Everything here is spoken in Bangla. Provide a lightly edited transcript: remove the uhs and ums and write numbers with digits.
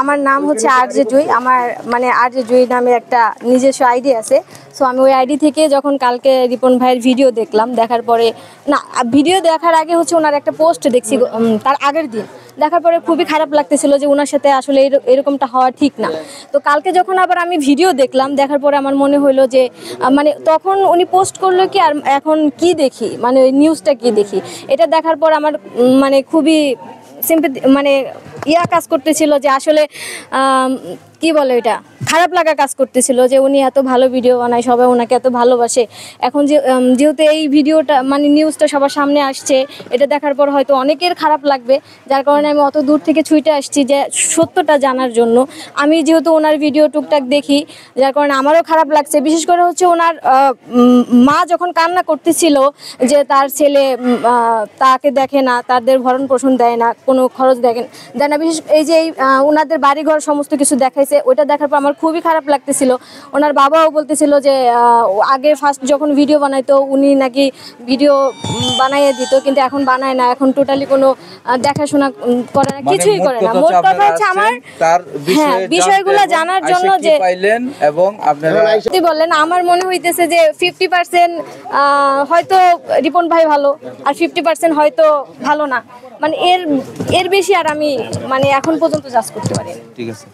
আমার নাম হচ্ছে আরজে জুই। আমার মানে আরজে জুই নামে একটা নিজস্ব আইডি আছে। সো আমি ওই আইডি থেকে যখন কালকে রিপন ভাইয়ের ভিডিও দেখলাম, দেখার পরে না, ভিডিও দেখার আগে হচ্ছে ওনার একটা পোস্ট দেখছি তার আগের দিন, দেখার পরে খুবই খারাপ লাগতেছিল যে ওনার সাথে আসলে এরকমটা হওয়া ঠিক না। তো কালকে যখন আবার আমি ভিডিও দেখলাম, দেখার পরে আমার মনে হলো যে মানে তখন উনি পোস্ট করলো কি আর এখন কি দেখি, মানে ওই নিউজটা কি দেখি, এটা দেখার পর আমার মানে খুবই সিম্পেথি মানে কাজ করতেছিল যে আসলে কি বলে এটা, খারাপ লাগা কাজ করতেছিল যে উনি এত ভালো ভিডিও বানায়, সবাই ওনাকে এত ভালোবাসে। এখন যেহেতু এই ভিডিওটা মানে নিউজটা সবার সামনে আসছে, এটা দেখার পর হয়তো অনেকের খারাপ লাগবে, যার কারণে আমি অত দূর থেকে ছুটে আসছি যে সত্যটা জানার জন্য। আমি যেহেতু ওনার ভিডিও টুকটাক দেখি, যার কারণে আমারও খারাপ লাগছে। বিশেষ করে হচ্ছে ওনার মা যখন কান্না করতেছিল যে তার ছেলে তাকে দেখে না, তাদের ভরণ পোষণ দেয় না, কোনো খরচ দেয় না, বিশেষ এই যে ওনাদের বাড়িঘর সমস্ত কিছু দেখাইছে, ওইটা দেখার পর আমার খুবই খারাপ লাগতেছিল। ওনার বাবাও বলতেছিল যে আগে ফার্স্ট যখন ভিডিও বানাইতো উনি নাকি ভিডিও বানাইয়ে দিত, কিন্তু এখন বানায় না, এখন টোটালি কোনো দেখাশোনা করে না, কিছুই করে না। মোট কথা হচ্ছে আমার হ্যাঁ বিষয়গুলো জানার জন্য যে এবং আপনারা বললেন, আমার মনে হইতেছে যে 50% হয়তো রিপন ভাই ভালো, আর 50% হয়তো ভালো না, মানে এর বেশি আর আমি মানে এখন পর্যন্ত জাজ করতে পারি। ঠিক আছে।